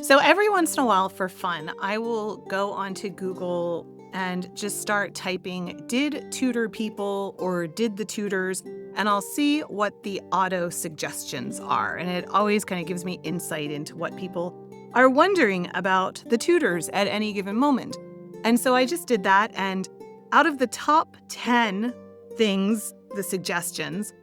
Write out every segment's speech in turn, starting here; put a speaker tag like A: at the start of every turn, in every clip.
A: So every once in a while for fun, I will go onto Google and just start typing, did Tudor people or did the Tudors? And I'll see what the auto suggestions are. And it always kind of gives me insight into what people are wondering about the Tudors at any given moment. And so I just did that. And out of the top 10 things, the suggestions,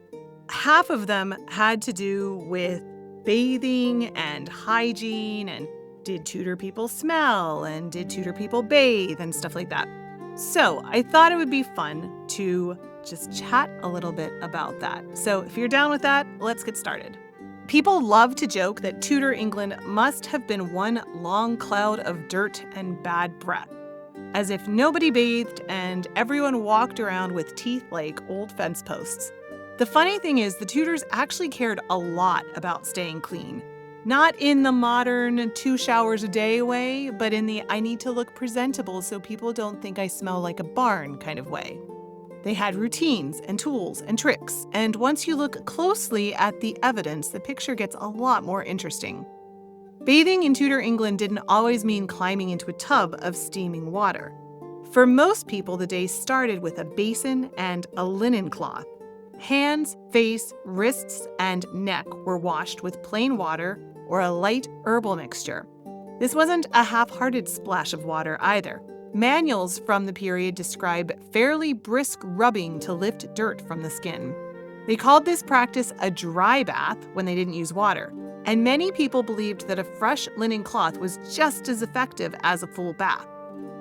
A: half of them had to do with bathing and hygiene and did Tudor people smell and did Tudor people bathe and stuff like that. So I thought it would be fun to just chat a little bit about that. So if you're down with that, let's get started. People love to joke that Tudor England must have been one long cloud of dirt and bad breath, as if nobody bathed and everyone walked around with teeth like old fence posts. The funny thing is, the Tudors actually cared a lot about staying clean. Not in the modern 2 showers a day way, but in the I need to look presentable so people don't think I smell like a barn kind of way. They had routines and tools and tricks, and once you look closely at the evidence, the picture gets a lot more interesting. Bathing in Tudor England didn't always mean climbing into a tub of steaming water. For most people, the day started with a basin and a linen cloth. Hands, face, wrists, and neck were washed with plain water or a light herbal mixture. This wasn't a half-hearted splash of water either. Manuals from the period describe fairly brisk rubbing to lift dirt from the skin. They called this practice a dry bath when they didn't use water, and many people believed that a fresh linen cloth was just as effective as a full bath.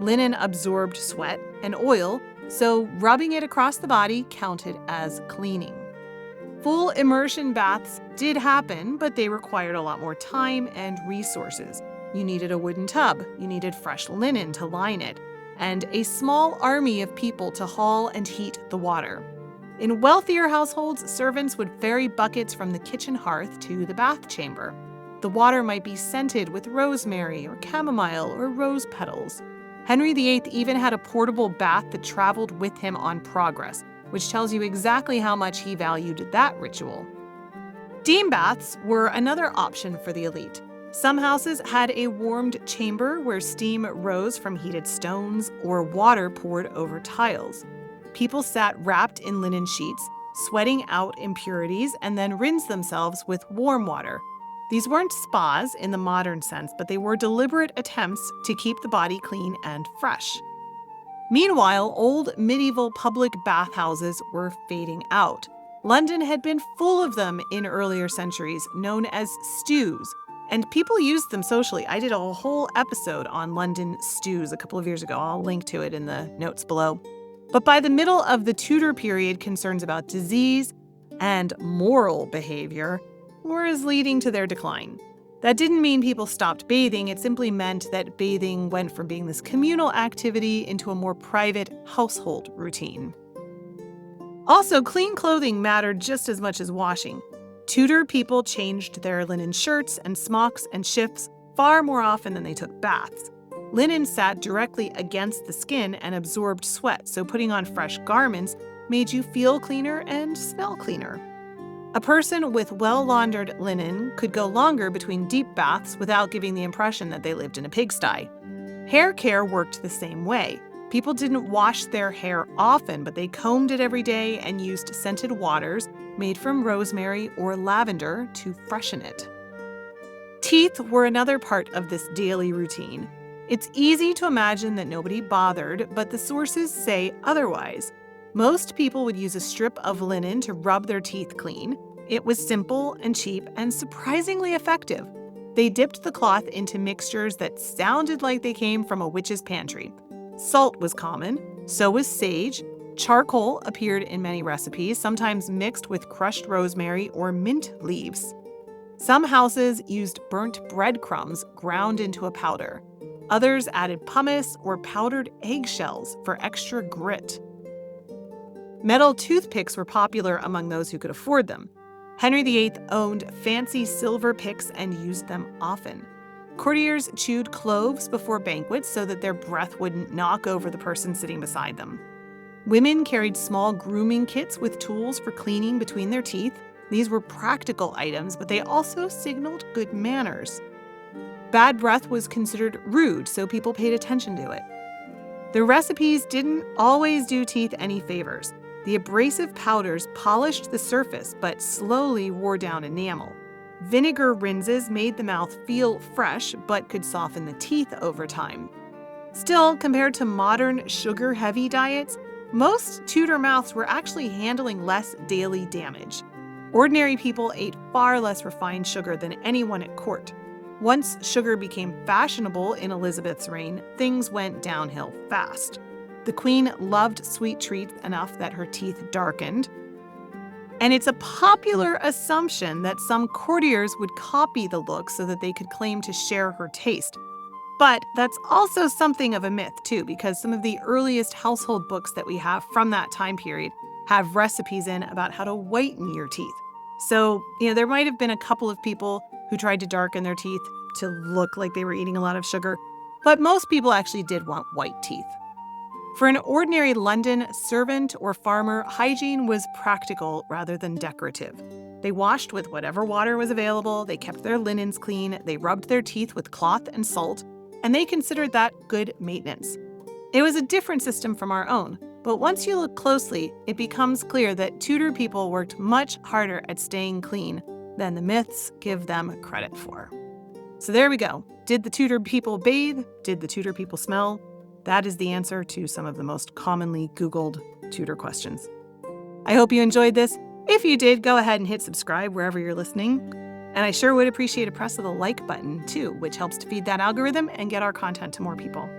A: Linen absorbed sweat and oil, so rubbing it across the body counted as cleaning. Full immersion baths did happen, but they required a lot more time and resources. You needed a wooden tub, you needed fresh linen to line it, and a small army of people to haul and heat the water. In wealthier households, servants would ferry buckets from the kitchen hearth to the bath chamber. The water might be scented with rosemary or chamomile or rose petals. Henry VIII even had a portable bath that traveled with him on progress, which tells you exactly how much he valued that ritual. Steam baths were another option for the elite. Some houses had a warmed chamber where steam rose from heated stones or water poured over tiles. People sat wrapped in linen sheets, sweating out impurities, and then rinsed themselves with warm water. These weren't spas in the modern sense, but they were deliberate attempts to keep the body clean and fresh. Meanwhile, old medieval public bathhouses were fading out. London had been full of them in earlier centuries, known as stews, and people used them socially. I did a whole episode on London stews a couple of years ago. I'll link to it in the notes below. But by the middle of the Tudor period, concerns about disease and moral behavior was leading to their decline. That didn't mean people stopped bathing, it simply meant that bathing went from being this communal activity into a more private household routine. Also, clean clothing mattered just as much as washing. Tudor people changed their linen shirts and smocks and shifts far more often than they took baths. Linen sat directly against the skin and absorbed sweat, so putting on fresh garments made you feel cleaner and smell cleaner. A person with well-laundered linen could go longer between deep baths without giving the impression that they lived in a pigsty. Hair care worked the same way. People didn't wash their hair often, but they combed it every day and used scented waters made from rosemary or lavender to freshen it. Teeth were another part of this daily routine. It's easy to imagine that nobody bothered, but the sources say otherwise. Most people would use a strip of linen to rub their teeth clean. It was simple and cheap and surprisingly effective. They dipped the cloth into mixtures that sounded like they came from a witch's pantry. Salt was common, so was sage. Charcoal appeared in many recipes, sometimes mixed with crushed rosemary or mint leaves. Some houses used burnt breadcrumbs ground into a powder. Others added pumice or powdered eggshells for extra grit. Metal toothpicks were popular among those who could afford them. Henry VIII owned fancy silver picks and used them often. Courtiers chewed cloves before banquets so that their breath wouldn't knock over the person sitting beside them. Women carried small grooming kits with tools for cleaning between their teeth. These were practical items, but they also signaled good manners. Bad breath was considered rude, so people paid attention to it. The recipes didn't always do teeth any favors. The abrasive powders polished the surface but slowly wore down enamel. Vinegar rinses made the mouth feel fresh but could soften the teeth over time. Still, compared to modern sugar-heavy diets, most Tudor mouths were actually handling less daily damage. Ordinary people ate far less refined sugar than anyone at court. Once sugar became fashionable in Elizabeth's reign, things went downhill fast. The Queen loved sweet treats enough that her teeth darkened. And it's a popular assumption that some courtiers would copy the look so that they could claim to share her taste. But that's also something of a myth, too, because some of the earliest household books that we have from that time period have recipes in about how to whiten your teeth. So, there might have been a couple of people who tried to darken their teeth to look like they were eating a lot of sugar, but most people actually did want white teeth. For an ordinary London servant or farmer, hygiene was practical rather than decorative. They washed with whatever water was available, they kept their linens clean, they rubbed their teeth with cloth and salt, and they considered that good maintenance. It was a different system from our own, but once you look closely, it becomes clear that Tudor people worked much harder at staying clean than the myths give them credit for. So there we go. Did the Tudor people bathe? Did the Tudor people smell? That is the answer to some of the most commonly Googled Tudor questions. I hope you enjoyed this. If you did, go ahead and hit subscribe wherever you're listening. And I sure would appreciate a press of the like button too, which helps to feed that algorithm and get our content to more people.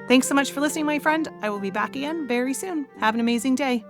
A: Thanks so much for listening, my friend. I will be back again very soon. Have an amazing day.